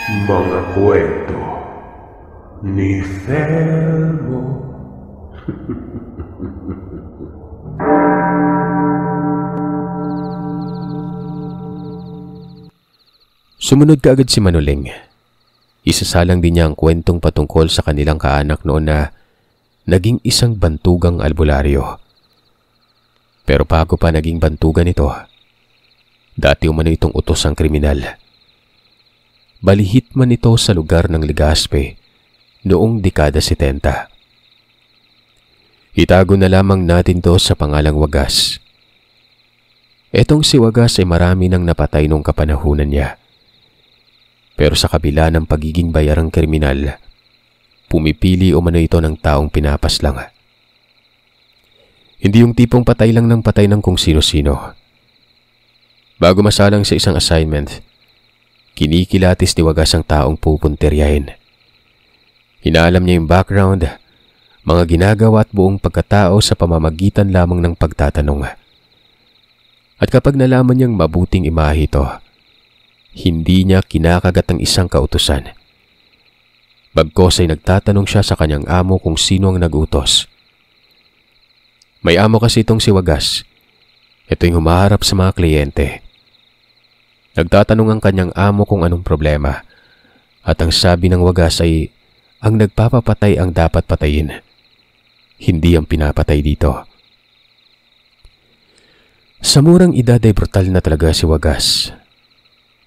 Mga kwento ni Felmo. Sumunod kaagad si Manuling. Isasalang din niya ang kwentong patungkol sa kanilang kaanak noon na naging isang bantugang albularyo. Pero bago pa naging bantugan ito, dati umano itong utos ang kriminal. Balihit man ito sa lugar ng Legazpi noong dekada 70. Itago na lamang natin to sa pangalang Wagas. Etong si Wagas ay marami nang napatay nung kapanahunan niya. Pero sa kabila ng pagiging bayarang kriminal, pumipili umano ito ng taong pinapaslang. Hindi yung tipong patay lang ng patay ng kung sino-sino. Bago masalang sa isang assignment, kinikilatis ni Wagas ang taong pupunteryahin. Inaalam niya yung background, mga ginagawa at buong pagkatao sa pamamagitan lamang ng pagtatanong. At kapag nalaman niyang mabuting imahe ito, hindi niya kinakagat ang isang kautusan. Bagkos ay nagtatanong siya sa kanyang amo kung sino ang nag-utos. May amo kasi itong si Wagas. Ito yung humaharap sa mga kliyente. Nagtatanong ang kanyang amo kung anong problema at ang sabi ng Wagas ay ang nagpapapatay ang dapat patayin, hindi ang pinapatay dito. Sa murang edad ay brutal na talaga si Wagas.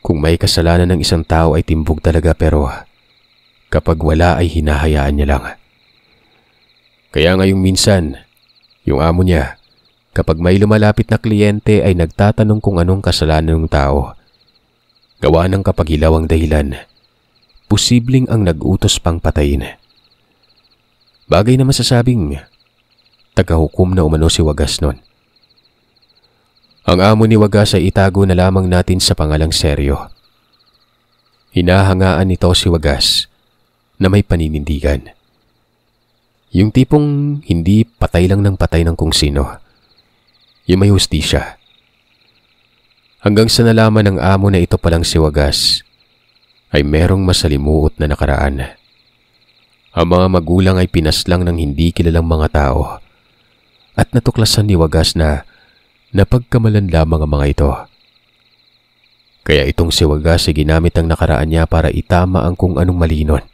Kung may kasalanan ng isang tao ay timbog talaga pero kapag wala ay hinahayaan niya lang. Kaya ngayong minsan, yung amo niya, kapag may lumalapit na kliyente ay nagtatanong kung anong kasalanan ng tao. Gawa ng kapag ilaw ang dahilan, posibleng ang nag-utos pang patayin. Bagay na masasabing tagahukom na umano si Wagas nun. Ang amo ni Wagas ay itago na lamang natin sa pangalang Seryo. Hinahangaan nito si Wagas na may paninindigan. Yung tipong hindi patay lang ng patay ng kung sino. Yung may hustisya. Hanggang sa nalaman ng amo na ito palang si Wagas, ay merong masalimuot na nakaraan. Ang mga magulang ay pinaslang ng hindi kilalang mga tao at natuklasan ni Wagas na napagkamalan lamang ang mga ito. Kaya itong si Wagas ay ginamit ang nakaraan niya para itama ang kung anong mali nun.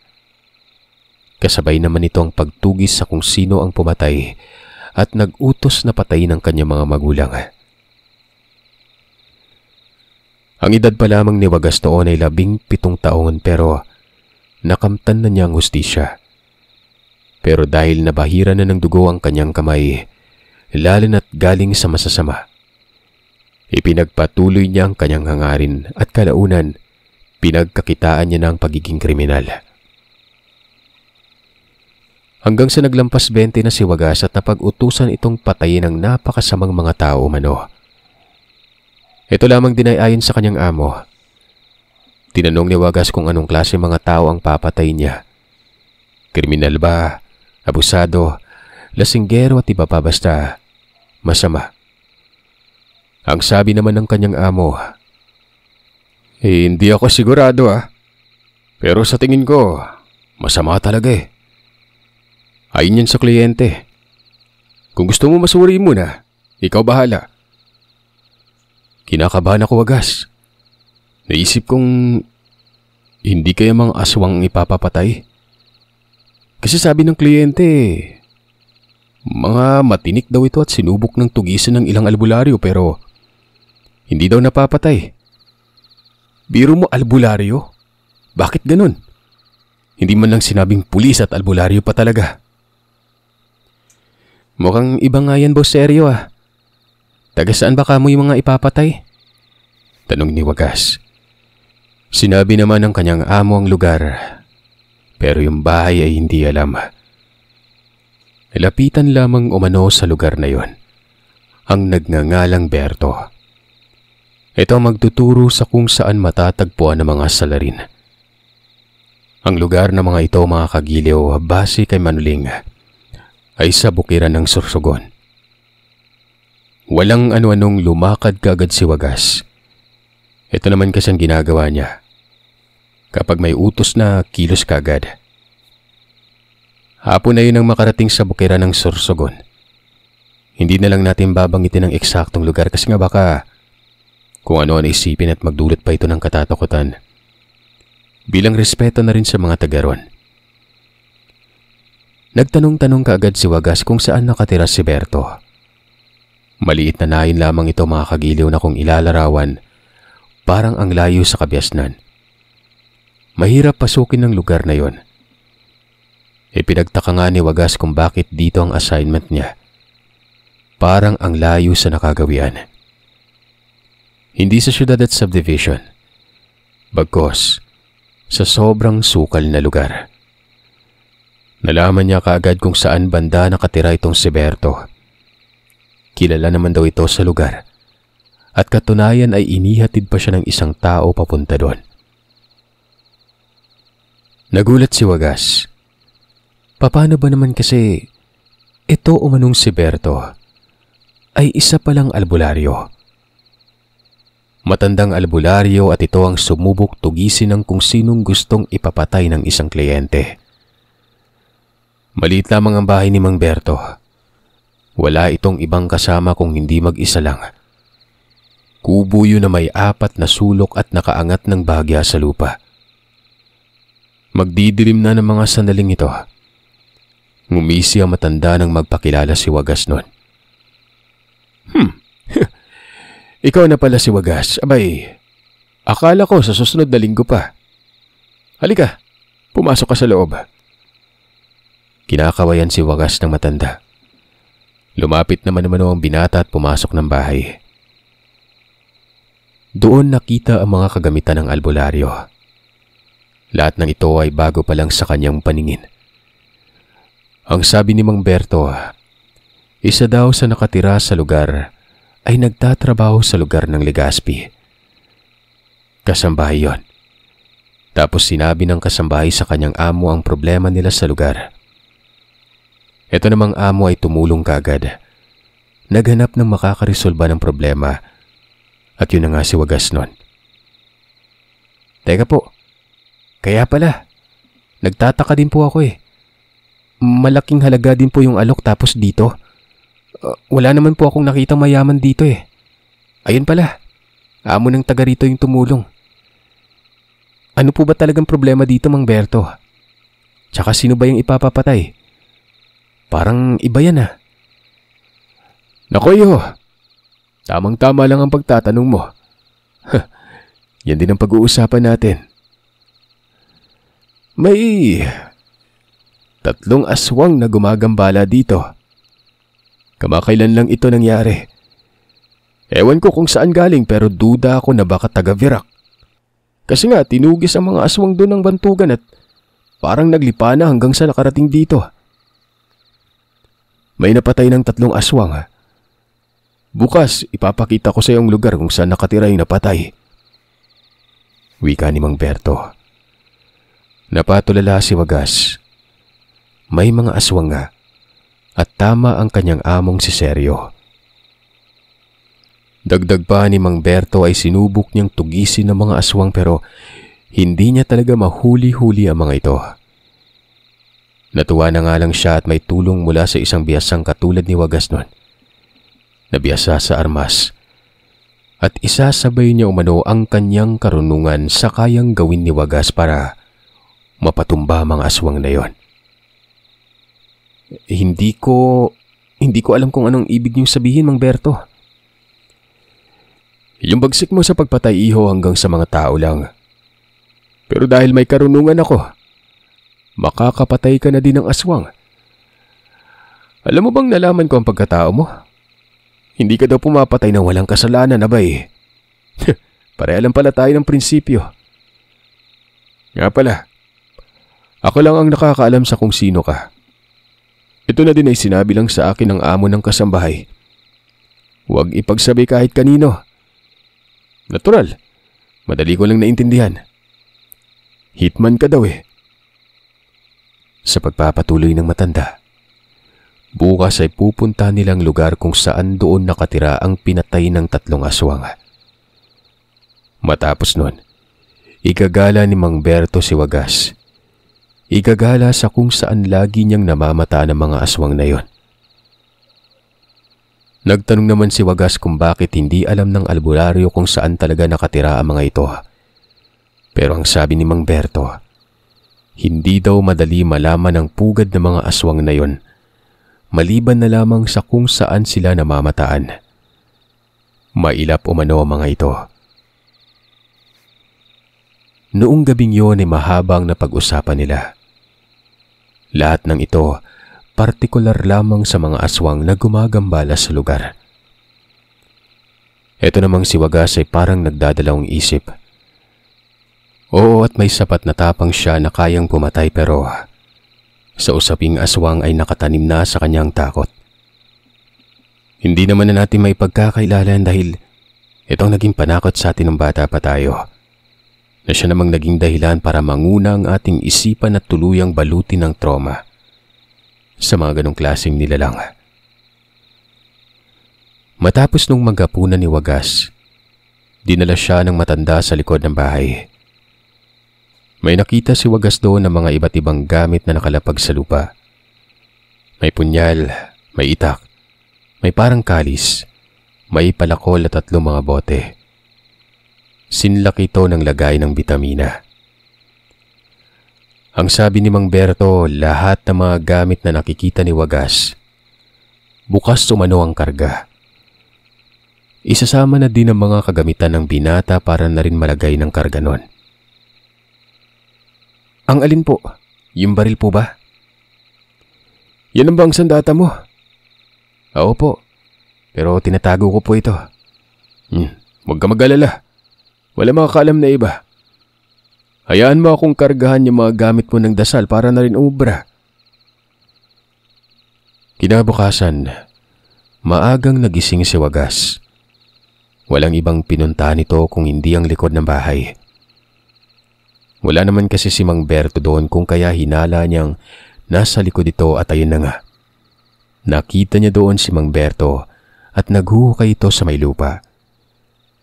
Kasabay naman ito ang pagtugis sa kung sino ang pumatay at nag-utos na patayin ang kanyang mga magulang. Ang edad pa lamang ni Wagas noon ay 17 taon pero nakamtan na niya ang hustisya. Pero dahil nabahira na ng dugo ang kanyang kamay, lalo na't galing sa masasama, ipinagpatuloy niya ang kanyang hangarin at kalaunan, pinagkakitaan niya na ang pagiging kriminal. Hanggang sa naglampas 20 na si Wagas at napag-utusan itong patayin ng napakasamang mga tao umano. Ito lamang din ay ayon sa kanyang amo. Tinanong ni Wagas kung anong klase mga tao ang papatayin niya. Kriminal ba, abusado, lasinggero at iba pa basta masama. Ang sabi naman ng kanyang amo, hindi ako sigurado pero sa tingin ko, masama talaga Ayon yan sa kliyente. Kung gusto mo masuri mo na, ikaw bahala. Kinakabahan ako Wagas. Naisip kong hindi kaya mga aswang ipapapatay. Kasi sabi ng kliyente, mga matinik daw ito at sinubok ng tugisan ng ilang albularyo pero hindi daw napapatay. Biro mo albularyo? Bakit ganun? Hindi man lang sinabing pulis at albularyo pa talaga. Mukhang iba nga yan, boss Seryo Taga saan ba kamo yung mga ipapatay? Tanong ni Wagas. Sinabi naman ng kanyang amo ang lugar, pero yung bahay ay hindi alam. Lapitan lamang umano sa lugar na yon ang nagngangalang Berto. Ito ang magtuturo sa kung saan matatagpuan ang mga salarin. Ang lugar ng mga ito, mga kagiliw, base kay Manuling, ay sa bukiran ng Sorsogon. Walang ano-anong lumakad kagad si Wagas. Ito naman kasi ang ginagawa niya. kapag may utos na kilos kaagad. Hapon na yun ang makarating sa bukiran ng Sorsogon. Hindi na lang natin babanggitin ang eksaktong lugar kasi nga baka kung ano ang isipin at magdulot pa ito ng katatakutan. Bilang respeto na rin sa mga taga ron. Nagtanong-tanong kaagad si Wagas kung saan nakatira si Berto. Maliit na nain lamang ito mga kagiliw na kung ilalarawan, parang ang layo sa kabiasnan. Mahirap pasukin ng lugar na yon. Pinagtaka nga ni Wagas kung bakit dito ang assignment niya. Parang ang layo sa nakagawian. Hindi sa syudad at subdivision. Bagkos, sa sobrang sukal na lugar. Nalaman niya kaagad kung saan banda nakatira itong si Berto. Kilala naman daw ito sa lugar. At katunayan ay inihatid pa siya ng isang tao papunta doon. Nagulat si Wagas. Paano ba naman kasi ito umanong si Berto ay isa palang albularyo. Matandang albularyo at ito ang sumubok tugisin ng kung sinong gustong ipapatay ng isang kliyente. Maliit lamang ang bahay ni Mang Berto. Wala itong ibang kasama kung hindi mag-isa lang. Kubo yun na may 4 na sulok at nakaangat ng bahagya sa lupa. Magdidilim na ng mga sandaling ito. Ngumisi ang matanda nang magpakilala si Wagas nun. Ikaw na pala si Wagas. Abay, akala ko sa susunod na linggo pa. Halika, pumasok ka sa loob. Kinakawayan si Wagas ng matanda. Lumapit naman ang binata at pumasok ng bahay. Doon nakita ang mga kagamitan ng albularyo. Lahat ng ito ay bago pa lang sa kanyang paningin. Ang sabi ni Mang Berto, isa daw sa nakatira sa lugar ay nagtatrabaho sa lugar ng Legazpi. Kasambahay yon. Tapos sinabi ng kasambahay sa kanyang amo ang problema nila sa lugar. Ito namang amo ay tumulong kaagad. Naghanap ng makakaresolba ng problema. At yun na nga si Wagas nun. Teka po, kaya pala, nagtataka din po ako eh. Malaking halaga din po yung alok tapos dito. Wala naman po akong nakitang mayaman dito eh. Ayun pala, amo ng taga rito yung tumulong. Ano po ba talagang problema dito, Mang Berto? Tsaka sino ba yung ipapapatay? Parang iba yan ah. Naku yo, tamang-tama lang ang pagtatanong mo. Yan din ang pag-uusapan natin. May 3 aswang na gumagambala dito. Kamakailan lang ito nangyari. Ewan ko kung saan galing pero duda ako na baka taga Virac. Kasi nga tinugis ang mga aswang doon ng bantugan at parang naglipa na hanggang sa nakarating dito. May napatay ng 3 aswang ha. Bukas ipapakita ko sa iyong lugar kung saan nakatira yung napatay. Wika ni Mang Berto. Napatulala si Wagas. May mga aswang nga at tama ang kanyang among si Seryo. Dagdag pa ni Mang Berto ay sinubok niyang tugisin ng mga aswang pero hindi niya talaga mahuli-huli ang mga ito. Natuwa na nga lang siya at may tulong mula sa isang biyasang katulad ni Wagas nun. Nabiyasa sa armas. At isasabay niya umano ang kanyang karunungan sa kayang gawin ni Wagas para mapatumba mga aswang na yon. Hindi ko alam kung anong ibig niyong sabihin, Mang Berto. Yung bagsik mo sa pagpatay iho hanggang sa mga tao lang. Pero dahil may karunungan ako, makakapatay ka na din ng aswang. Alam mo bang nalaman ko ang pagkatao mo? Hindi ka daw pumapatay ng walang kasalanan, abay. Pareha lang pala tayo ng prinsipyo. Nga pala, ako lang ang nakakaalam sa kung sino ka. Ito na din ay sinabi lang sa akin ng amo ng kasambahay. Huwag ipagsabi kahit kanino. Natural, madali ko lang naintindihan. Hitman ka daw eh. Sa pagpapatuloy ng matanda, bukas ay pupunta nilang lugar kung saan doon nakatira ang pinatay ng 3 aswang. Matapos nun, Igagala ni Mang Berto si Wagas. Igagala sa kung saan lagi niyang namamataan ang mga aswang na yon. Nagtanong naman si Wagas kung bakit hindi alam ng albularyo kung saan talaga nakatira ang mga ito. Pero ang sabi ni Mang Berto, hindi daw madali malaman ang pugad ng mga aswang na yon, maliban na lamang sa kung saan sila namamataan. Mailap umano ang mga ito. Noong gabing yun ay mahabang na pag-usapan nila. Lahat ng ito, partikular lamang sa mga aswang na gumagambala sa lugar. Ito namang si Wagas ay parang nagdadalawang isip. Oo, at may sapat na tapang siya na kayang pumatay, pero sa usaping aswang ay nakatanim na sa kanyang takot. Hindi naman na natin may pagkakailalan dahil itong naging panakot sa atin ng bata pa tayo, na siya namang naging dahilan para manguna ang ating isipan at tuluyang balutin ng trauma sa mga ganong klaseng nilalang. Matapos nung maghapunan ni Wagas, dinala siya ng matanda sa likod ng bahay. May nakita si Wagas doon ng mga iba't ibang gamit na nakalapag sa lupa. May punyal, may itak, may parang kalis, may palakol at 3 mga bote. Sinlak ito ng lagay ng bitamina. Ang sabi ni Mang Berto, lahat ng mga gamit na nakikita ni Wagas, bukas umano ang karga. Isasama na din ang mga kagamitan ng binata para na rin malagay ng karga nun. Ang alin po? Yung baril po ba? Yan ang bang sandata mo? Oo po, pero tinatago ko po ito. Huwag ka mag-alala. Wala makakaalam na iba. Hayaan mo akong kargahan yung mga gamit mo ng dasal para na rin umubra. Kinabukasan, maagang nagising si Wagas. Walang ibang pinunta nito kung hindi ang likod ng bahay. Wala naman kasi si Mang Berto doon kung kaya hinala niyang nasa likod ito at ayun na nga. Nakita niya doon si Mang Berto at naghuhukay ito sa may lupa,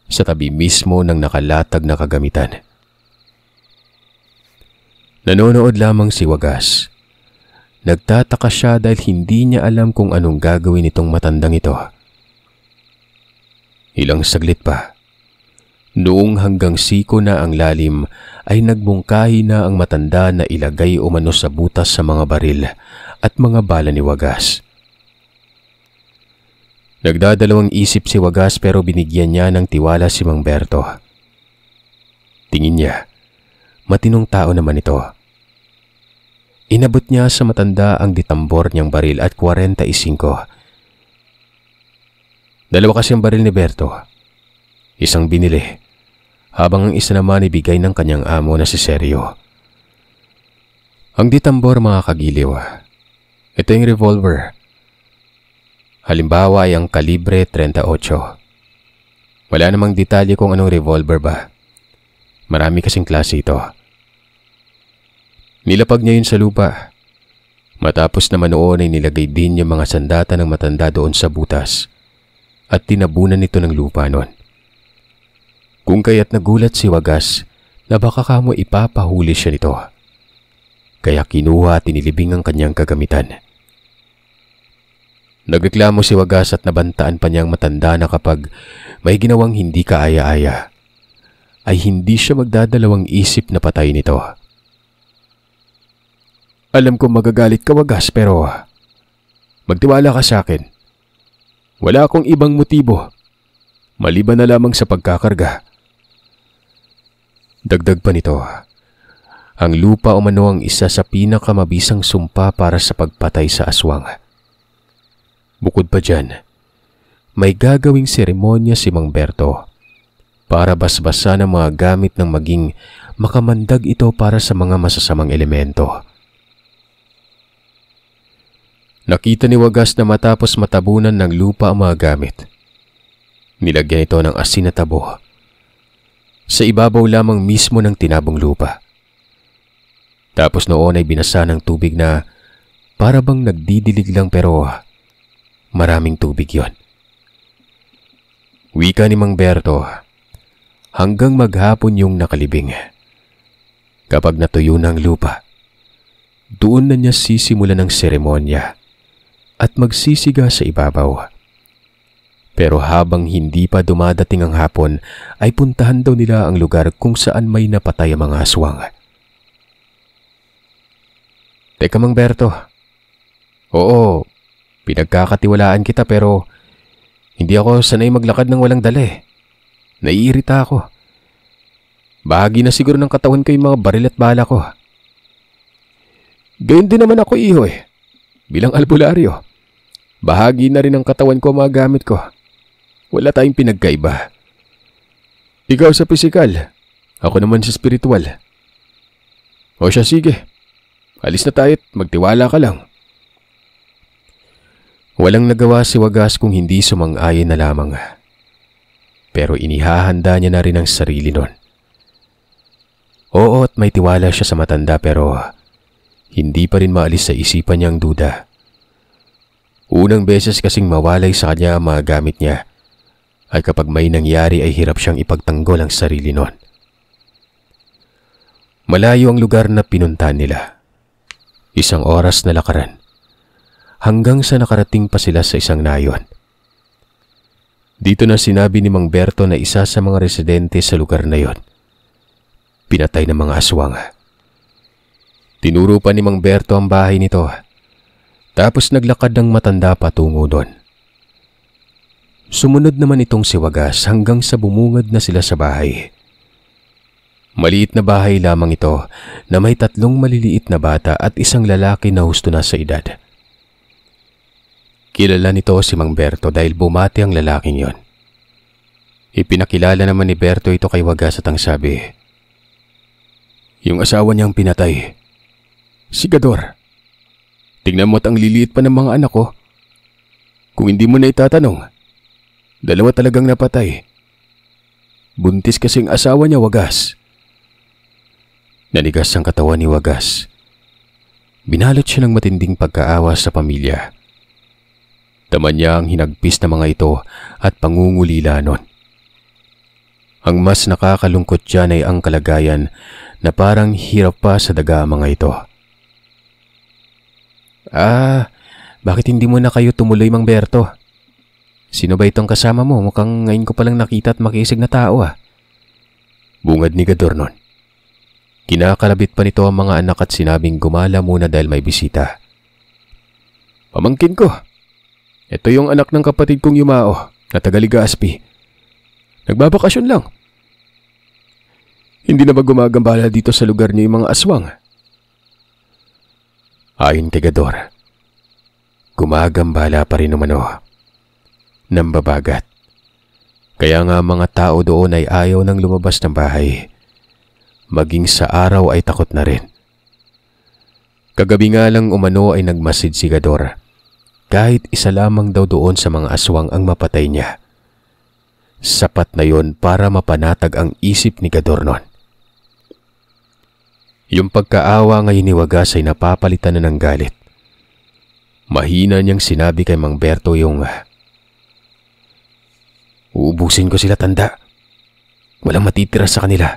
sa tabi mismo ng nakalatag na kagamitan. Nanonood lamang si Wagas. Nagtataka siya dahil hindi niya alam kung anong gagawin itong matandang ito. Ilang saglit pa, noong hanggang siko na ang lalim, ay nagbungkahi na ang matanda na ilagay umano sa butas sa mga baril at mga bala ni Wagas. Nagdadalawang isip si Wagas pero binigyan niya ng tiwala si Mang Berto. Tingin niya, matinong tao naman ito. Inabot niya sa matanda ang ditambor niyang baril at 45. Dalawa kasi ang baril ni Berto. Isang binili, habang ang isa naman ibigay ng kanyang amo na si Sergio. Ang ditambor, mga kagiliw, ito yung revolver. Halimbawa ay ang kalibre 38. Wala namang detalye kung anong revolver ba. Marami kasing klase ito. Nilapag niya yun sa lupa. Matapos naman noon ay nilagay din yung mga sandata ng matanda doon sa butas at tinabunan nito ng lupa noon. Kung kaya't nagulat si Wagas na baka kamo ipapahuli siya nito. Kaya kinuha at inilibing ang kanyang kagamitan. Nagreklamo si Wagas at nabantaan pa niyang matanda na kapag may ginawang hindi kaaya-aya, ay hindi siya magdadalawang isip na patay nito. Alam ko magagalit ka, Wagas, pero magtiwala ka sa akin. Wala akong ibang motibo, maliban na lamang sa pagkakarga. Dagdag pa nito, ang lupa umano ang isa sa pinakamabisang sumpa para sa pagpatay sa aswang. Bukod pa dyan, may gagawing seremonya si Mang Berto para basbasan ang mga gamit ng maging makamandag ito para sa mga masasamang elemento. Nakita ni Wagas na matapos matabunan ng lupa ang mga gamit, nilagyan ito ng asin na tabo sa ibabaw lamang mismo ng tinabong lupa. Tapos noon ay binasa ng tubig na para bang nagdidilig lang pero maraming tubig yon. Wika ni Mang Berto, hanggang maghapon yung nakalibing. Kapag natuyo na ang lupa, doon na niya sisimulan ang seremonya at magsisiga sa ibabaw. Pero habang hindi pa dumadating ang hapon, ay puntahan daw nila ang lugar kung saan may napatay ang mga aswang. Teka, Mang Berto. Oo, pinagkakatiwalaan kita pero hindi ako sanay maglakad ng walang dala eh. Naiirita ako. Bahagi na siguro ng katawan ko yung mga baril at bala ko. Gayun din naman ako, iho eh. Bilang albularyo, bahagi na rin ng katawan ko ang mga gamit ko. Wala tayong pinagkaiba. Ikaw sa pisikal, ako naman sa spiritual. O siya, sige. Alis na tayo at magtiwala ka lang. Walang nagawa si Wagas kung hindi sumang-ayon na lamang. Pero inihahanda niya na rin ang sarili nun. Oo, at may tiwala siya sa matanda pero hindi pa rin maalis sa isipan niya ang duda. Unang beses kasing mawalay sa kanya ang mga gamit niya ay kapag may nangyari ay hirap siyang ipagtanggol ang sarili nun. Malayo ang lugar na pinuntahan nila. 1 oras na lakaran. Hanggang sa nakarating pa sila sa isang nayon. Dito na sinabi ni Mang Berto na isa sa mga residente sa lugar na yon pinatay ng mga aswang. Tinuro pa ni Mang Berto ang bahay nito. Tapos naglakad ng matanda patungo doon. Sumunod naman itong si Wagas hanggang sa bumungad na sila sa bahay. Maliit na bahay lamang ito na may 3 maliliit na bata at isang lalaki na husto na sa edad. Kilala nito si Mang Berto dahil bumati ang lalaking yon. Ipinakilala naman ni Berto ito kay Wagas at ang sabi, yung asawa niyang pinatay, si Gador. Tingnan mo't ang liliit pa ng mga anak ko. Kung hindi mo na itatanong, 2 talagang napatay. Buntis kasing asawa niya, Wagas. Nanigas ang katawan ni Wagas. Binalot siya ng matinding pagkaawa sa pamilya. Taman niya ang hinagpis na mga ito at pangungulila nun. Ang mas nakakalungkot dyan ay ang kalagayan na parang hirap pa sa daga mga ito. Bakit hindi mo na kayo tumuloy, Mang Berto? Sino ba itong kasama mo? Mukhang ngayon ko palang nakita at makisig na tao Bungad ni Gador nun. Kinakalabit pa nito ang mga anak at sinabing gumala muna dahil may bisita. Pamangkin ko. Ito yung anak ng kapatid kong Yumao na taga Legazpi. Nagbabakasyon lang. Hindi na ba gumagambala dito sa lugar niyo yung mga aswang? Ayon kay Gador, gumagambala pa rin naman nambabagat. Kaya nga mga tao doon ay ayaw nang lumabas ng bahay. Maging sa araw ay takot na rin. Kagabi nga lang umano ay nagmasid si Gador. Kahit isa lamang daw doon sa mga aswang ang mapatay niya. Sapat na yon para mapanatag ang isip ni Gador nun. Yung pagkaawa ngayon ni Wagas ay napapalitan na ng galit. Mahina niyang sinabi kay Mang Berto yung, uubusin ko sila, tanda. Walang matitira sa kanila.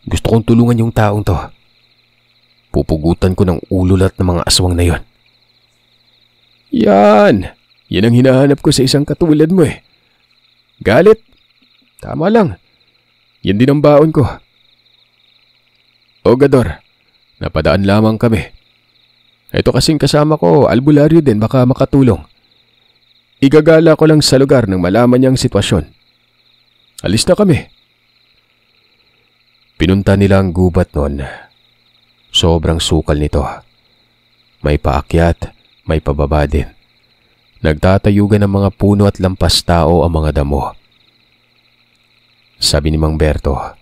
Gusto kong tulungan yung taong to. Pupugutan ko ng ulo lahat ng mga aswang na yon. Yan ang hinahanap ko sa isang katulad mo Galit. Tama lang. Yan din ang baon ko. O Gador, napadaan lamang kami. Ito kasing kasama ko, albularyo din, baka makatulong. Igagala ko lang sa lugar nang malaman niyang sitwasyon. Alis na kami. Pinunta nila ang gubat noon. Sobrang sukal nito. May paakyat, may pababa din. Nagtatayugan ng mga puno at lampas tao ang mga damo. Sabi ni Mang Berto,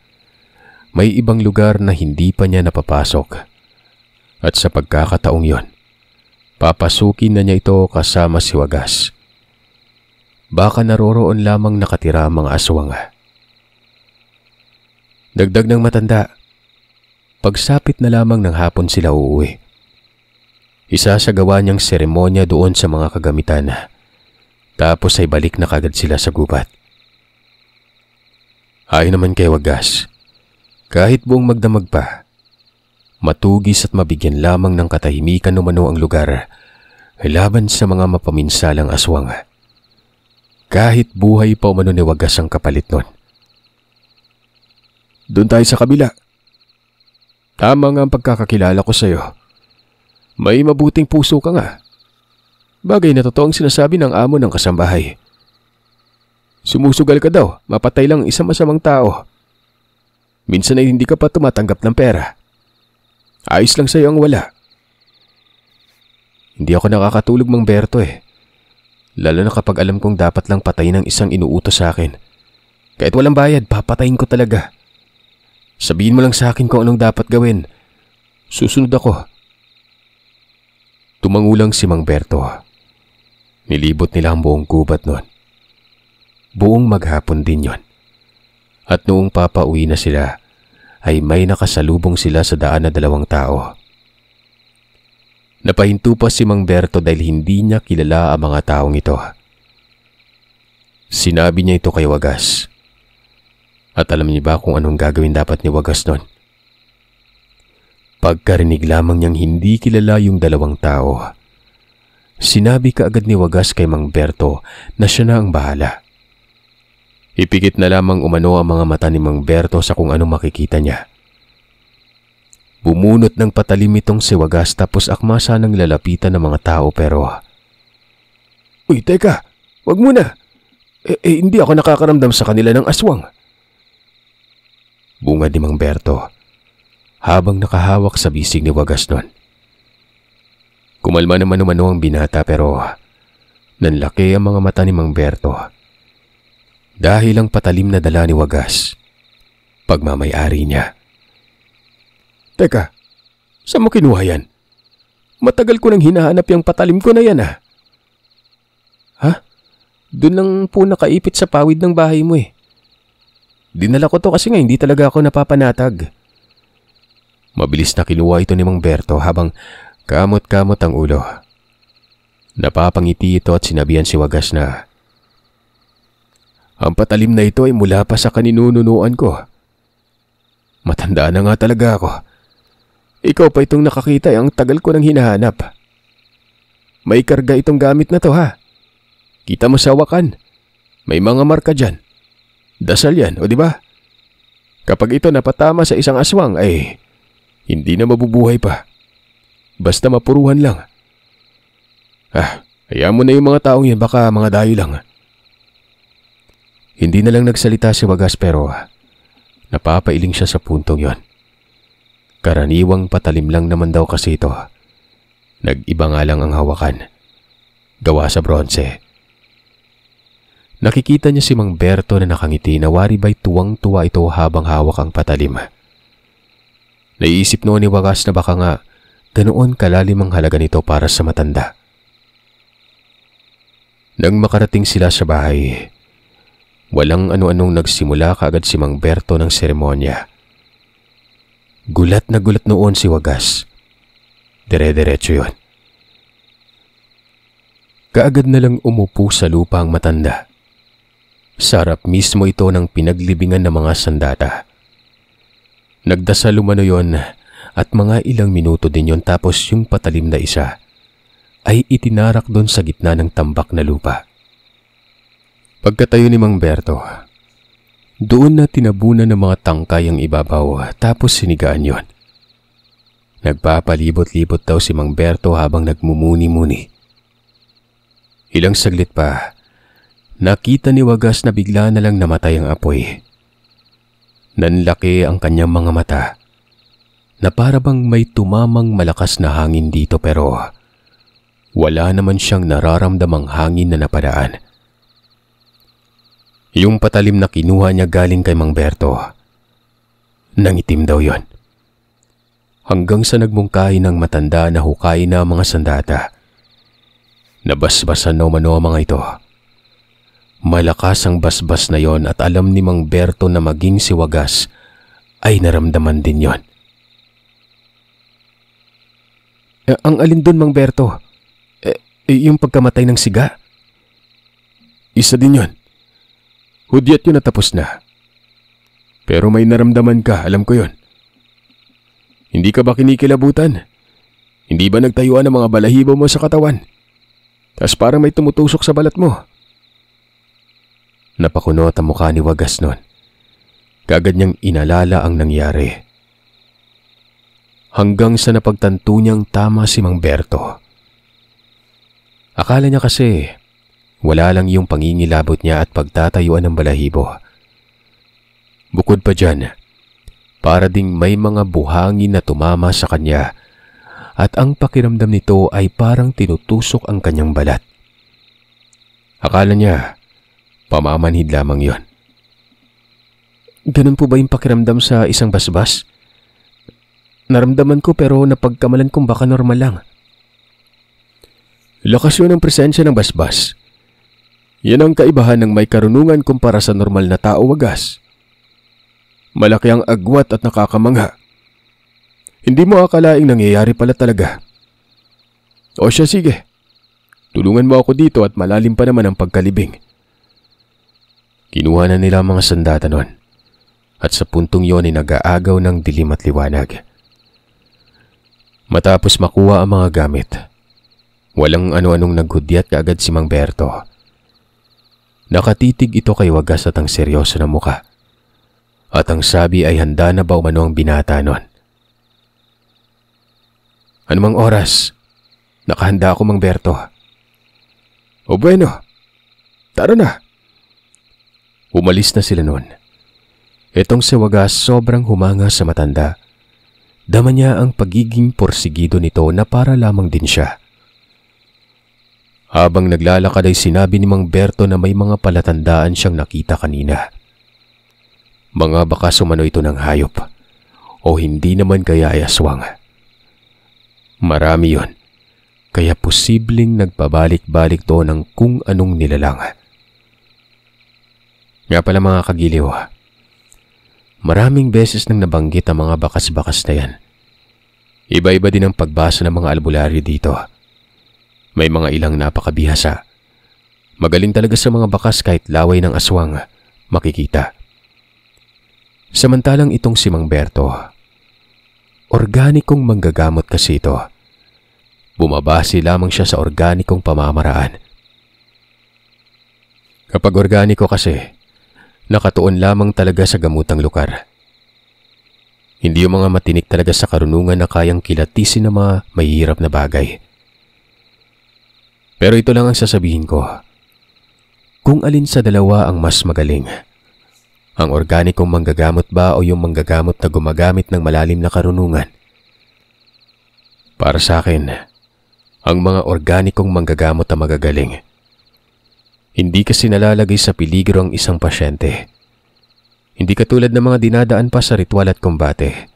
may ibang lugar na hindi pa niya napapasok. At sa pagkakataong yon, papasukin na niya ito kasama si Wagas. Baka naroroon lamang nakatira ang mga aswang. Dagdag ng matanda, pagsapit na lamang ng hapon sila uuwi. Isasagawa niyang seremonya doon sa mga kagamitan. Tapos ay balik na kagad sila sa gubat. Ayon naman kay Wagas, kahit buong magdamag pa, matugis at mabigyan lamang ng katahimikan umano ang lugar laban sa mga mapaminsalang aswang. Kahit buhay pa umano ni Wagas ang kapalit nun. Doon tayo sa kabila. Tama nga ang pagkakakilala ko sa iyo. May mabuting puso ka nga. Bagay na totoo ang sinasabi ng amo ng kasambahay. Sumusugal ka daw, mapatay lang isang masamang tao. Minsan ay hindi ka pa tumatanggap ng pera. Ayos lang sa'yo ang wala. Hindi ako nakakatulog, Mang Berto Lalo na kapag alam kong dapat lang patayin ng isang inuutos sa akin. Kahit walang bayad, papatayin ko talaga. Sabihin mo lang sa akin kung anong dapat gawin. Susunod ako. Tumangulang si Mang Berto. Nilibot nila ang buong gubat noon. Buong maghapon din yon. At noong papauwi na sila, ay may nakasalubong sila sa daan na 2 tao. Napahinto pa si Mang Berto dahil hindi niya kilala ang mga taong ito. Sinabi niya ito kay Wagas. At alam niya ba kung anong gagawin dapat ni Wagas nun? Pagkarinig lamang niyang hindi kilala yung 2 tao, sinabi kaagad ni Wagas kay Mang Berto na siya na ang bahala. Ipikit na lamang umano ang mga mata ni Mang Berto sa kung anong makikita niya. Bumunot ng patalim itong si Wagas tapos akma sanang lalapitan ng mga tao pero... Uy, teka! Wag muna! Hindi ako nakakaramdam sa kanila ng aswang. Bungad ni Mang Berto habang nakahawak sa bisig ni Wagas nun. Kumalma naman umano ang binata pero nanlaki ang mga mata ni Mang Berto. Dahil ang patalim na dala ni Wagas, pagmamayari niya. Teka, saan mo kinuha yan? Matagal ko nang hinahanap yung patalim ko na yan Ha? Doon lang po nakaipit sa pawid ng bahay mo Dinala ko to kasi nga hindi talaga ako napapanatag. Mabilis na kinuha ito ni Mang Berto habang kamot-kamot ang ulo. Napapangiti ito at sinabihan si Wagas na, ang patalim na ito ay mula pa sa kaninununuan ko. Matanda na nga talaga ako. Ikaw pa itong nakakita ang tagal ko nang hinahanap. May karga itong gamit na to Kita mo sa hawakan. May mga marka dyan. Dasal yan, o diba? Kapag ito napatama sa isang aswang ay hindi na mabubuhay pa. Basta mapuruhan lang. Hayaan mo na yung mga taong yan, baka mga dayo lang. Hindi na lang nagsalita si Wagas pero napapailing siya sa puntong yon. Karaniwang patalim lang naman daw kasi ito. Nag-iba nga lang ang hawakan. Gawa sa bronze. Nakikita niya si Mang Berto na nakangiti na wari ba'y tuwang-tuwa ito habang hawak ang patalim. Naiisip noon ni Wagas na baka nga ganoon kalalim ang halaga nito para sa matanda. Nang makarating sila sa bahay, walang ano-anong nagsimula kaagad si Mang Berto ng seremonya. Gulat na gulat noon si Wagas. Dire-diretso yun. Kaagad na lang umupo sa lupa ang matanda. Sarap mismo ito ng pinaglibingan ng mga sandata. Nagdasal umano yon at mga ilang minuto din yon tapos yung patalim na isa ay itinarak doon sa gitna ng tambak na lupa. Pagkatayo ni Mang Berto, doon na tinabunan ng mga tangkay ang ibabaw tapos sinigaan yon. Nagpapalibot-libot daw si Mang Berto habang nagmumuni-muni. Ilang saglit pa, nakita ni Wagas na bigla na lang namatay ang apoy. Nanlaki ang kanyang mga mata na para bang may tumamang malakas na hangin dito pero wala naman siyang nararamdamang hangin na napadaan. Yung patalim na kinuha niya galing kay Mang Berto, nangitim daw yon. Hanggang sa nagmungkahi ng matanda na hukay na mga sandata. Nabasbasan na umano ang mga ito. Malakas ang basbas na yon at alam ni Mang Berto na maging si Wagas ay naramdaman din yon. Ang alin dun, Mang Berto? Yung pagkamatay ng siga? Isa din yon. Hudyat yun na tapos na. Pero may naramdaman ka, alam ko yon. Hindi ka ba kinikilabutan? Hindi ba nagtayuan ng mga balahibo mo sa katawan? Tapos parang may tumutusok sa balat mo. Napakunot ang mukha ni Wagas noon. Kagad niyang inalala ang nangyari. Hanggang sa napagtanto niyang tama si Mang Berto. Akala niya kasi wala lang yung pangingilabot niya at pagtatayuan ng balahibo. Bukod pa dyan, para ding may mga buhangin na tumama sa kanya at ang pakiramdam nito ay parang tinutusok ang kanyang balat. Akala niya, pamamanhid lamang yon. Ganun po ba yung pakiramdam sa isang basbas? Naramdaman ko pero napagkamalan kong baka normal lang. Lakas yun ang presensya ng basbas. Yan ang kaibahan ng may karunungan kumpara sa normal na tao, Wagas. Malaki ang agwat at nakakamangha. Hindi mo akalaing nangyayari pala talaga. O siya, sige. Tulungan mo ako dito at malalim pa naman ang pagkalibing. Kinuha na nila ang mga sandata nun. At sa puntong yon ay nag-aagaw ng dilim at liwanag. Matapos makuha ang mga gamit, walang ano-anong naghudyat kaagad si Mang Berto. Nakatitig ito kay Wagas at ang seryoso na muka. At ang sabi ay handa na ba umano ang binata nun. Anumang oras, nakahanda ako, Mang Berto. O bueno, tara na. Umalis na sila nun. Itong si Wagas sobrang humanga sa matanda. Dama niya ang pagiging porsigido nito na para lamang din siya. Habang naglalakad ay sinabi ni Mang Berto na may mga palatandaan siyang nakita kanina. Mga baka sumano ito ng hayop o hindi naman kaya ay aswang. Marami yon, kaya posibleng nagpabalik-balik to ng kung anong nilalang. Nga pala mga kagiliw, maraming beses nang nabanggit ang mga bakas-bakas na yan. Iba-iba din ang pagbasa ng mga albularyo dito. May mga ilang napakabihasa. Magaling talaga sa mga bakas kahit laway ng aswang makikita. Samantalang itong si Mang Berto, organikong manggagamot kasi ito. Bumabase lamang siya sa organikong pamamaraan. Kapag organiko kasi, nakatuon lamang talaga sa gamutang lugar. Hindi yung mga matinik talaga sa karunungan na kayang kilatisin ng mga mahihirap na bagay. Pero ito lang ang sasabihin ko. Kung alin sa dalawa ang mas magaling, ang organikong manggagamot ba o yung manggagamot na gumagamit ng malalim na karunungan? Para sa akin, ang mga organikong manggagamot na magagaling. Hindi kasi nalalagay sa peligro ang isang pasyente. Hindi katulad ng mga dinadaan pa sa ritual at kumbate.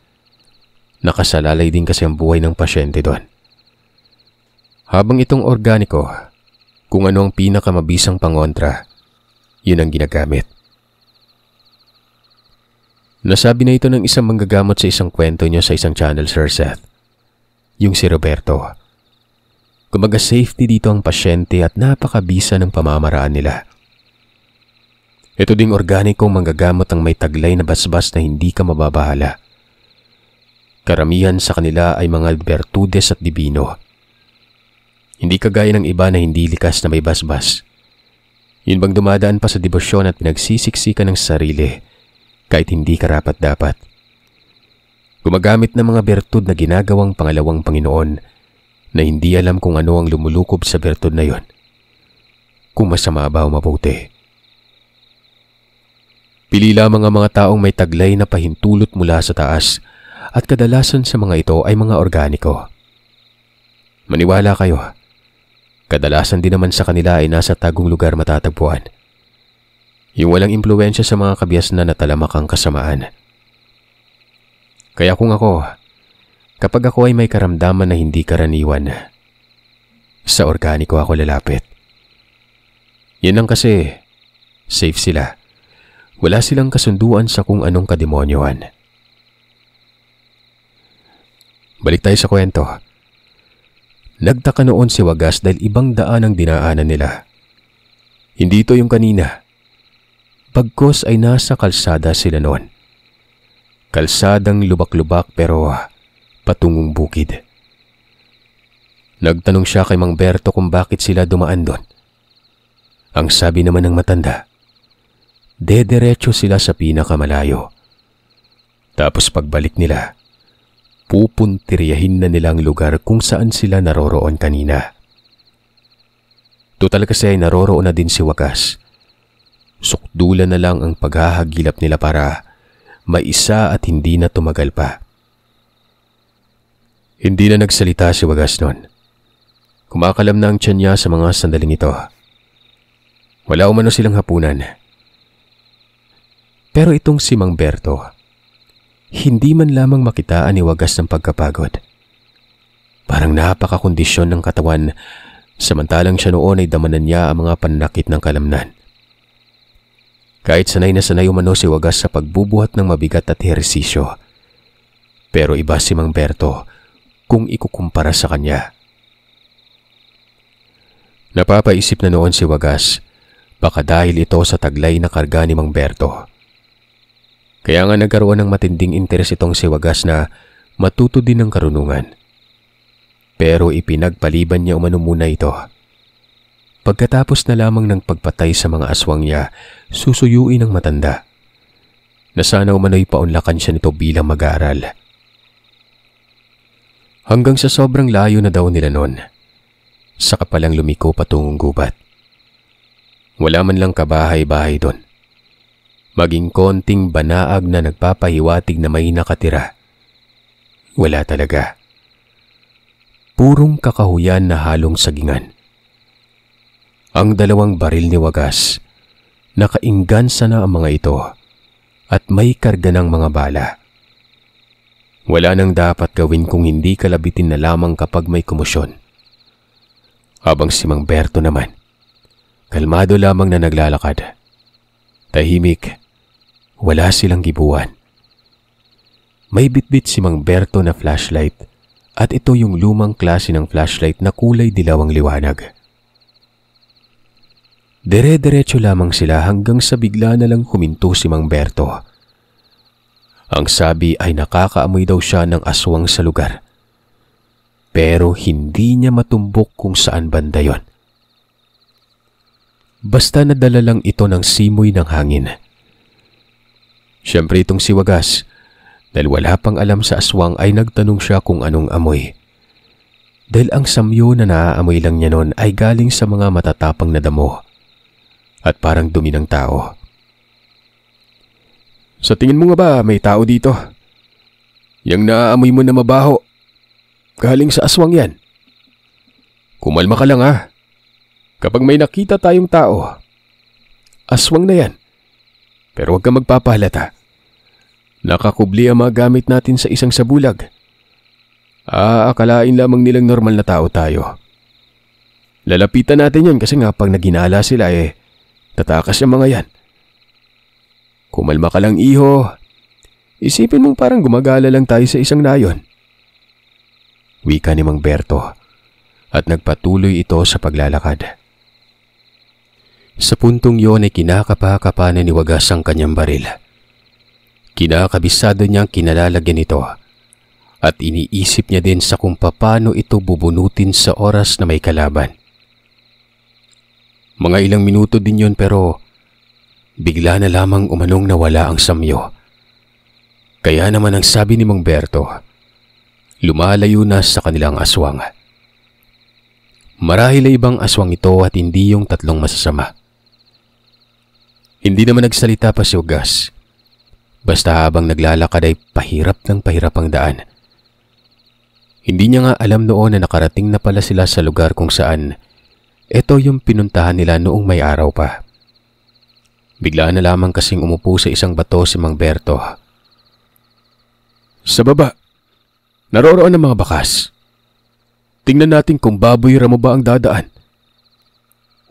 Nakasalalay din kasi ang buhay ng pasyente doon. Habang itong organiko, kung ano ang pinakamabisang pangontra, yun ang ginagamit. Nasabi na ito ng isang manggagamot sa isang kwento niya sa isang channel, Sir Seth. Yung si Roberto. Kumbaga safety dito ang pasyente at napakabisa ng pamamaraan nila. Ito ding organikong manggagamot ang may taglay na basbas na hindi ka mababahala. Karamihan sa kanila ay mga bertudes at dibino. Hindi kagaya ng iba na hindi likas na may basbas. Yun bang dumadaan pa sa debosyon at pinagsisiksikan ng sarili kahit hindi karapat-dapat. Gumagamit ng mga bertud na ginagawang pangalawang Panginoon na hindi alam kung ano ang lumulukob sa bertud na yon. Kung masama ba o mabuti. Pili lamang ang mga taong may taglay na pahintulot mula sa taas at kadalasan sa mga ito ay mga organiko. Maniwala kayo, kadalasan din naman sa kanila ay nasa tagong lugar matatagpuan. Yung walang impluensya sa mga kabiasnan na talamakang kasamaan. Kaya kung ako, kapag ako ay may karamdaman na hindi karaniwan, sa organiko ako lalapit. Yan lang kasi, safe sila. Wala silang kasunduan sa kung anong kademonyohan. Balik tayo sa kwento. Nagtaka noon si Wagas dahil ibang daan ang dinaanan nila. Hindi ito yung kanina. Pagkos ay nasa kalsada sila noon. Kalsadang lubak-lubak pero patungong bukid. Nagtanong siya kay Mang Berto kung bakit sila dumaan doon. Ang sabi naman ng matanda, dederecho sila sa pinakamalayo. Tapos pagbalik nila, pupuntiryahin na nila ang lugar kung saan sila naroroon kanina. Total kasi ay naroroon na din si Wagas. Sukdulan na lang ang paghahagilap nila para maisa at hindi na tumagal pa. Hindi na nagsalita si Wagas noon. Kumakalam na ang tiyan niya sa mga sandaling ito. Wala umano silang hapunan. Pero itong si Mang Berto, hindi man lamang makitaan ni Wagas ng pagkapagod. Parang napakakondisyon ng katawan, samantalang siya noon ay damanan niya ang mga pananakit ng kalamnan. Kahit sanay na sanay umano si Wagas sa pagbubuhat ng mabigat at ehersisyo. Pero iba si Mang Berto kung ikukumpara sa kanya. Napapaisip na noon si Wagas, baka dahil ito sa taglay na karga ni Mang Berto. Kaya nga nagkaroon ng matinding interes itong si Wagas na matuto din ng karunungan. Pero ipinagpaliban niya umano muna ito. Pagkatapos na lamang ng pagpatay sa mga aswang niya, susuyuin ng matanda, na sana umano'y paunlakan siya nito bilang mag-aaral. Hanggang sa sobrang layo na daw nila noon, saka palang lumiko patungong gubat. Wala man lang kabahay-bahay doon. Maging konting banaag na nagpapahiwatig na may nakatira. Wala talaga. Purong kakahuyan na halong sagingan. Ang dalawang baril ni Wagas, nakainggansa na ang mga ito at may karga ng mga bala. Wala nang dapat gawin kung hindi kalabitin na lamang kapag may komosyon. Habang si Mang Berto naman, kalmado lamang na naglalakad. Tahimik, wala silang gibuan. May bitbit si Mang Berto na flashlight at ito yung lumang klase ng flashlight na kulay dilaw ang liwanag. Dere-derecho lamang sila hanggang sa bigla na lang huminto si Mang Berto. Ang sabi ay nakakaamoy daw siya ng aswang sa lugar. Pero hindi niya matumbok kung saan banda yon. Basta nadala lang ito ng simoy ng hangin. Siyempre itong si Wagas, dahil wala pang alam sa aswang ay nagtanong siya kung anong amoy. Dahil ang samyo na naaamoy lang niya noon ay galing sa mga matatapang na damo at parang dumi ng tao. Sa tingin mo nga ba may tao dito? Yang naaamoy mo na mabaho, galing sa aswang yan. Kumalma ka lang ha. Kapag may nakita tayong tao, aswang na yan. Pero huwag kang magpapahalata. Nakakubli ang mga gamit natin sa isang sabulag. Aakalain lamang nilang normal na tao tayo. Lalapitan natin yan kasi nga pag naginala sila tatakas yung mga yan. Kumalma ka lang iho. Isipin mong parang gumagala lang tayo sa isang nayon. Wika ni Mang Berto at nagpatuloy ito sa paglalakad. Sa puntong yon ay kinakapa-kapanan ni Wagas ang kanyang baril. Kinakabisado niyang kinalalagyan ito at iniisip niya din sa kung paano ito bubunutin sa oras na may kalaban. Mga ilang minuto din yon pero bigla na lamang umanong nawala ang samyo. Kaya naman ang sabi ni Mang Berto, lumalayo na sa kanilang aswang. Marahil ay ibang aswang ito at hindi yung tatlong masasama. Hindi naman nagsalita pa si Wagas. Basta habang naglalakad ay pahirap ng pahirap ang daan. Hindi niya nga alam noon na nakarating na pala sila sa lugar kung saan ito yung pinuntahan nila noong may araw pa. Bigla na lamang kasing umupo sa isang bato si Mang Berto. Sa baba, naroroon ang mga bakas. Tingnan natin kung baboy ramo ba ang dadaan.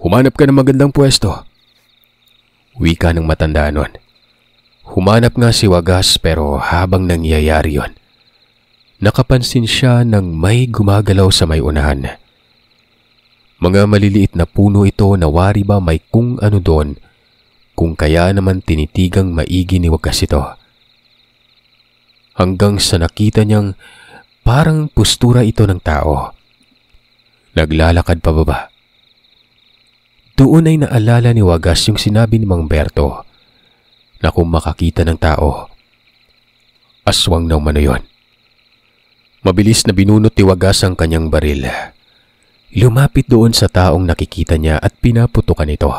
Humanap ka ng magandang pwesto. Wika ng matanda nun. Humanap nga si Wagas pero habang nangyayari yon, nakapansin siya ng may gumagalaw sa may unahan. Mga maliliit na puno ito na wari ba may kung ano doon, kung kaya naman tinitigang maigi ni Wagas ito. Hanggang sa nakita niyang parang postura ito ng tao. Naglalakad pababa. Doon ay naalala ni Wagas yung sinabi ni Mang Berto na kung makakita ng tao, aswang ng mano yun. Mabilis na binunot ni Wagas ang kanyang baril. Lumapit doon sa taong nakikita niya at pinaputukan ito.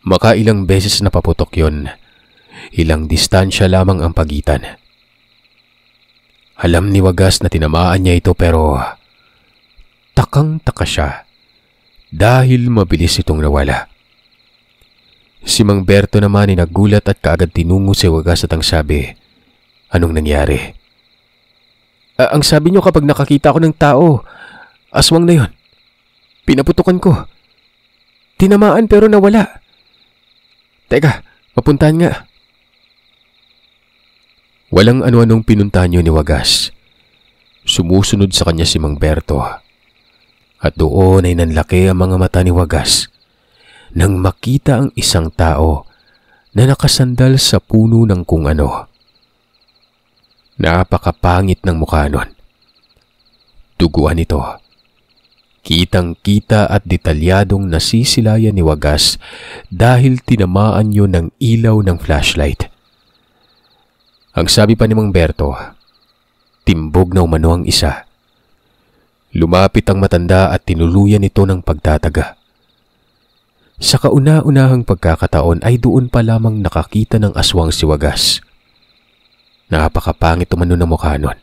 Makailang beses na paputok yun, ilang distansya lamang ang pagitan. Alam ni Wagas na tinamaan niya ito pero takang-taka siya dahil mabilis itong nawala. Si Mang Berto naman ay nagulat at kaagad tinungo si Wagas at ang sabi, "Anong nangyari?" Ang sabi niyo kapag nakakita ko ng tao, aswang na yon. Pinaputukan ko. Tinamaan pero nawala. Teka, mapuntahan nga." Walang ano-anong pinuntahan niyo ni Wagas. Sumusunod sa kanya si Mang Berto. At doon ay nanlaki ang mga mata ni Wagas nang makita ang isang tao na nakasandal sa puno ng kung ano. Napakapangit ng mukha nun. Duguan ito. Kitang-kita at detalyadong nasisilayan ni Wagas dahil tinamaan yun ng ilaw ng flashlight. Ang sabi pa ni Mang Berto, timbog na umano ang isa. Lumapit ang matanda at tinuluyan ito ng pagtataga. Sa kauna-unahang pagkakataon ay doon pa lamang nakakita ng aswang si Wagas. Napakapangit umano ng mukha nun.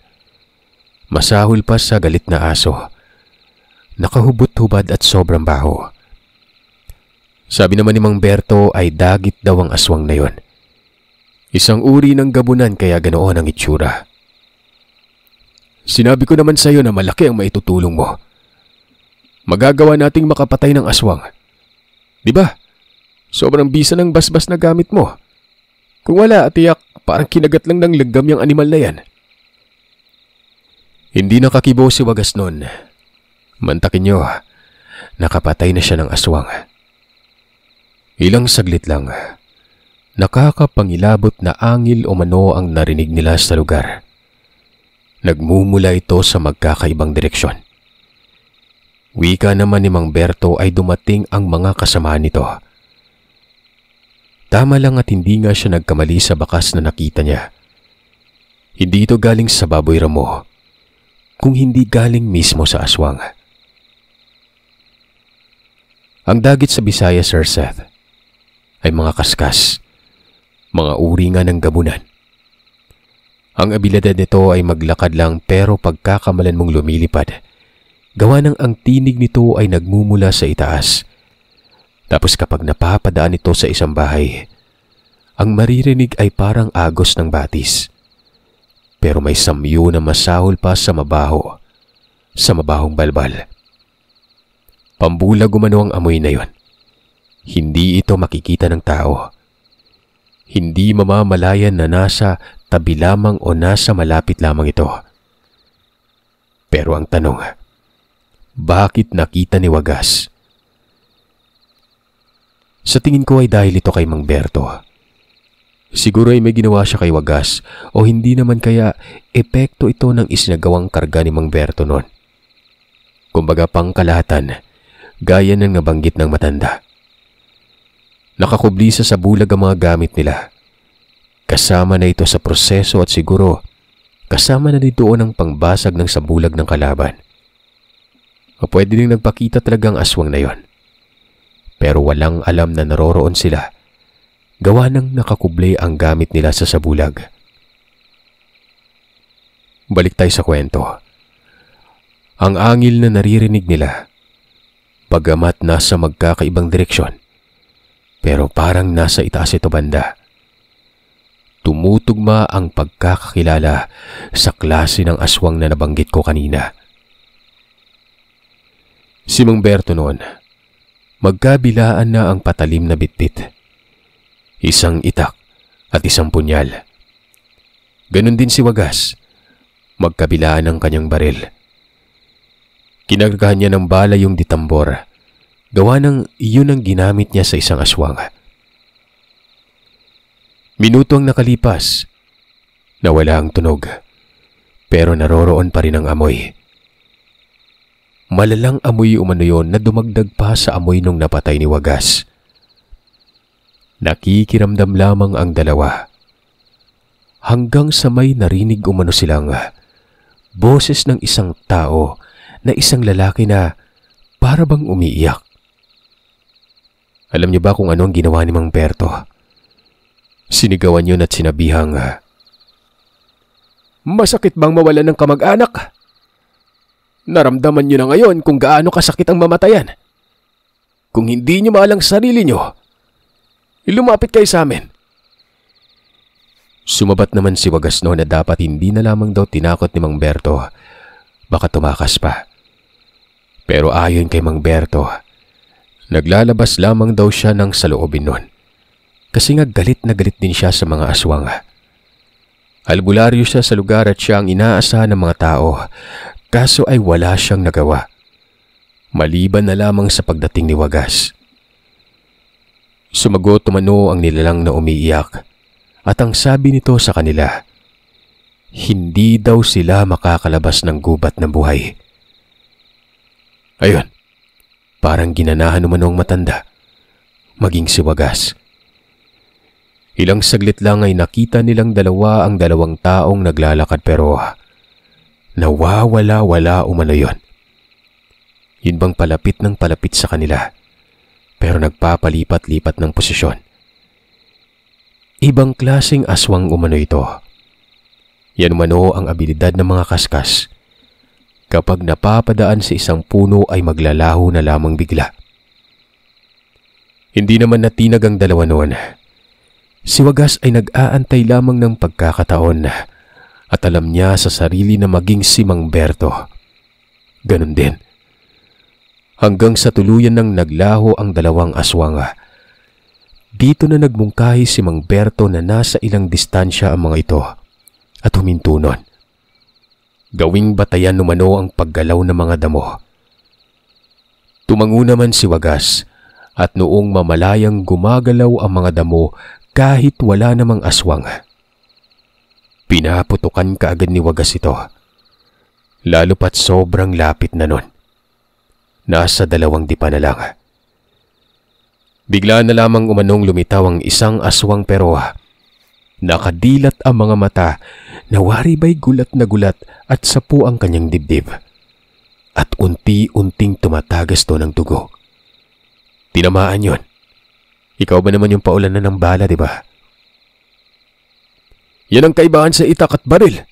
Masahol pa sa galit na aso. Nakahubot-hubad at sobrang baho. Sabi naman ni Mang Berto ay dagit daw ang aswang na yon. Isang uri ng gabunan kaya ganoon ang itsura. Sinabi ko naman sa iyo na malaki ang maitutulong mo. Magagawa nating makapatay ng aswang. Di ba? Sobrang bisa ng basbas na gamit mo. Kung wala, atiyak, parang kinagat lang ng langgam yung animal na yan. Hindi nakakibo si Wagas nun. Mantakin nyo, nakapatay na siya ng aswang. Ilang saglit lang, nakakapangilabot na angil o mano ang narinig nila sa lugar. Nagmumula ito sa magkakaibang direksyon. Wika naman ni Mang Berto ay dumating ang mga kasamahan nito. Tama lang at hindi nga siya nagkamali sa bakas na nakita niya. Hindi ito galing sa baboy ramo, kung hindi galing mismo sa aswang. Ang dagit sa Bisaya, Sir Seth, ay mga kaskas, mga uri nga ng gabunan. Ang abilidad nito ay maglakad lang pero pagkakamalan mong lumilipad, gawa ng ang tinig nito ay nagmumula sa itaas. Tapos kapag napapadaan ito sa isang bahay, ang maririnig ay parang agos ng batis. Pero may samyo na masahol pa sa mabaho, sa mabahong balbal. Pambulag umano ang amoy na yon. Hindi ito makikita ng tao. Hindi mamamalayan na nasa tabi lamang o nasa malapit lamang ito. Pero ang tanong, bakit nakita ni Wagas? Sa tingin ko ay dahil ito kay Mang Berto. Siguro ay may ginawa siya kay Wagas o hindi naman kaya epekto ito ng isinagawang karga ni Mang Berto noon. Kumbaga pangkalahatan, gaya ng nabanggit ng matanda. Nakakublisa sa bulag ang mga gamit nila. Kasama na ito sa proseso at siguro kasama na dito ang pangbasag ng sabulag ng kalaban. O pwede rin nagpakita talagang aswang na yon. Pero walang alam na naroroon sila. Gawa ng nakakuble ang gamit nila sa sabulag. Balik tayo sa kwento. Ang angil na naririnig nila, bagamat nasa magkakaibang direksyon, pero parang nasa itaas ito banda. Tumutugma ang pagkakakilala sa klase ng aswang na nabanggit ko kanina. Si Mang Berto noon, magkabilaan na ang patalim na bitbit. Isang itak at isang punyal. Ganon din si Wagas, magkabilaan ang kanyang baril. Kinargahan niya ng bala yung ditambor, gawa ng iyon ang ginamit niya sa isang aswang. Minuto ang nakalipas, nawala ang tunog. pero naroroon pa rin ang amoy. Malalang amoy umano yon na dumagdag pa sa amoy nung napatay ni Wagas. Nakikiramdam lamang ang dalawa. Hanggang sa may narinig umano silang boses ng isang tao na isang lalaki na para bang umiiyak. Alam niyo ba kung ano ang ginawa ni Mang Berto? Sinigawan yun at sinabihang, "Masakit bang mawalan ng kamag-anak? Naramdaman niyo na ngayon kung gaano kasakit ang mamatayan. Kung hindi niyo maalang sarili niyo, lumapit kayo sa amin." Sumabat naman si Wagas na dapat hindi na lamang daw tinakot ni Mang Berto. Baka tumakas pa. Pero ayon kay Mang Berto, naglalabas lamang daw siya ng saloobin nun. Kasi nga galit na galit din siya sa mga aswang. Albularyo siya sa lugar at siya ang inaasahan ng mga tao, kaso ay wala siyang nagawa. Maliban na lamang sa pagdating ni Wagas. Sumagot umano ang nilalang na umiiyak at ang sabi nito sa kanila, hindi daw sila makakalabas ng gubat ng buhay. Ayun, parang ginanahan umano ang matanda, maging si Wagas. Ilang saglit lang ay nakita nilang dalawa ang dalawang taong naglalakad pero nawawala-wala umano yon. Yun bang palapit ng palapit sa kanila pero nagpapalipat-lipat ng posisyon. Ibang klaseng aswang umano ito. Yan umano ang abilidad ng mga kaskas. Kapag napapadaan sa isang puno ay maglalaho na lamang bigla. Hindi naman natinag ang dalawa noon. Si Wagas ay nag-aantay lamang ng pagkakataon at alam niya sa sarili na maging si Mang Berto. Ganon din. Hanggang sa tuluyan ng naglaho ang dalawang aswang. Dito na nagmungkahi si Mang Berto na nasa ilang distansya ang mga ito at huminto nun. Gawing batayan umano ang paggalaw ng mga damo. Tumango naman si Wagas at noong mamalayang gumagalaw ang mga damo kahit wala namang aswang. Pinaputukan kaagad ni Wagas ito. Lalo pat sobrang lapit na nun. Nasa 2 dipa na lang. Bigla na lamang umanong lumitaw ang isang aswang pero nakadilat ang mga mata na wari ba'y gulat na gulat at sapu ang kanyang dibdib. At unti-unting tumatagas to ng dugo. Tinamaan yon. Ikaw ba naman yung paulanan ng bala, di ba? Yan ang kaibahan sa itak at baril.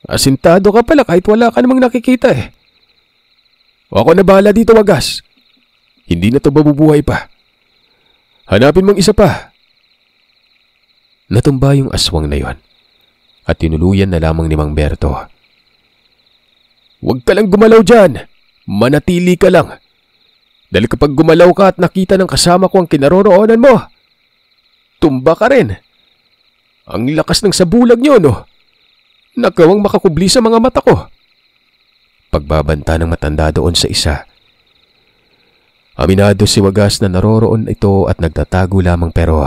Asintado ka pala kahit wala ka namang nakikita eh. O ako na bahala dito, Wagas. Hindi na to mabubuhay pa. Hanapin mong isa pa. Natumba yung aswang na yon at tinuluyan na lamang ni Mang Berto. Huwag ka lang gumalaw dyan. Manatili ka lang. Dahil kapag gumalaw ka at nakita ng kasama ko ang kinaroroonan mo, tumba ka rin. Ang lakas ng sabulag niyo, no? Nagawang makakubli sa mga mata ko. Pagbabanta ng matanda doon sa isa. Aminado si Wagas na naroroon ito at nagtatago lamang pero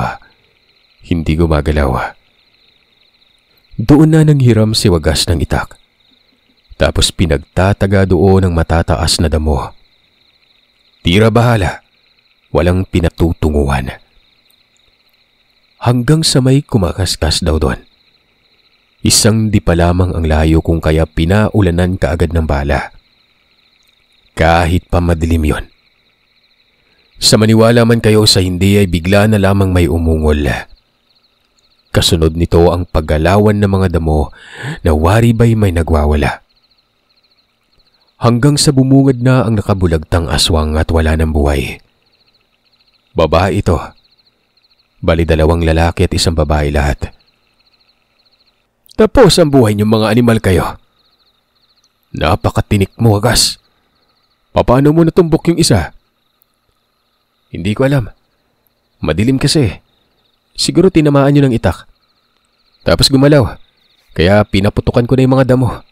hindi gumagalaw. Doon na nanghiram si Wagas ng itak. Tapos pinagtataga doon ng matataas na damo. Tira bahala, walang pinatutunguhan. Hanggang sa may kumakaskas daw doon. Isang di pa lamang ang layo kung kaya pinaulanan kaagad ng bala. Kahit pa madilim yon. Sa maniwala man kayo sa hindi ay bigla na lamang may umungol. Kasunod nito ang paggalawan ng mga damo na wari ba'y may nagwawala. Hanggang sa bumungad na ang nakabulagtang aswang at wala ng buhay. Babae ito. Bali 2 lalaki at 1 babae lahat. Tapos ang buhay niyong mga animal kayo. Napakatinik mo, Wagas. Paano mo natumbok yung isa? Hindi ko alam. Madilim kasi. Siguro tinamaan niyo ng itak. Tapos gumalaw. Kaya pinaputukan ko na yung mga damo.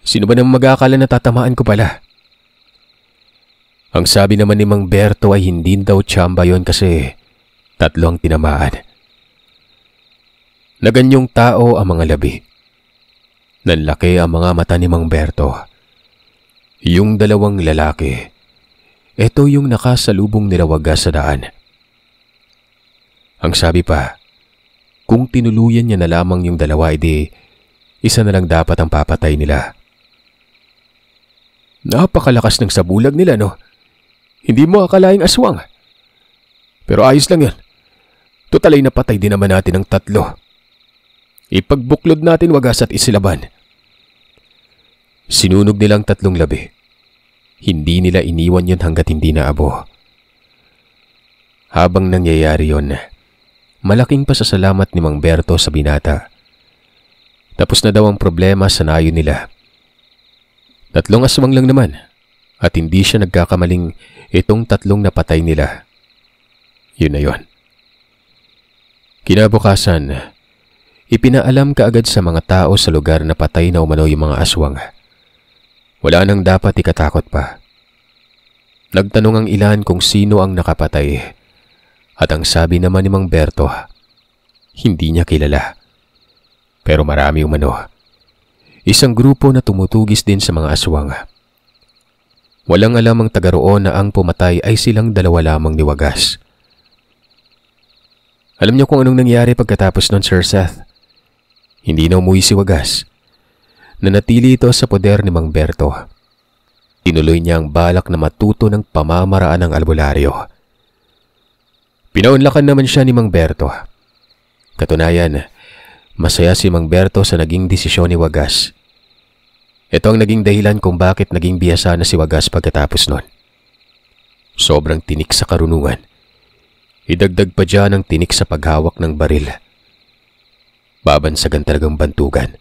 Sino ba naman mag-aakala na tatamaan ko pala? Ang sabi naman ni Mang Berto ay hindi daw tsamba yon kasi 3 ang tinamaan. Na ganyong tao ang mga labi. Nanlaki ang mga mata ni Mang Berto. Yung dalawang lalaki, ito yung nakasalubong nila Wagas sa daan. Ang sabi pa, kung tinuluyan niya na lamang yung dalawa, edi isa na lang dapat ang papatay nila. Napakalakas ng sabulag nila, no? Hindi mo akalaing aswang. Pero ayos lang yan. Total ay napatay din naman natin ang 3. Ipagbuklod natin Wagas at isilaban. Sinunog nilang 3 labi. Hindi nila iniwan yun hanggat hindi naabo. Habang nangyayari yun, malaking pasasalamat ni Mang Berto sa binata. Tapos na daw ang problema sa nayo nila. 3 aswang lang naman at hindi siya nagkakamaling itong 3 napatay nila. Yun na yun. Kinabukasan, ipinaalam kaagad sa mga tao sa lugar na patay na umano yung mga aswang. Wala nang dapat ikatakot pa. Nagtanong ang ilan kung sino ang nakapatay at ang sabi naman ni Mang Berto, hindi niya kilala. Pero marami umano. Isang grupo na tumutugis din sa mga aswang. Walang alam ang taga roon na ang pumatay ay silang 2 lamang ni Wagas. Alam niyo kung anong nangyari pagkatapos nun, Sir Seth? Hindi na umuwi si Wagas. Nanatili ito sa poder ni Mang Berto. Tinuloy niya ang balak na matuto ng pamamaraan ng albularyo. Pinaunlakan naman siya ni Mang Berto. Katunayan, masaya si Mang Berto sa naging desisyon ni Wagas. Ito ang naging dahilan kung bakit naging biyasa na si Wagas pagkatapos nun. Sobrang tinik sa karunungan. Idagdag pa dyan ang tinik sa paghawak ng baril. Babansagan talagang bantugan.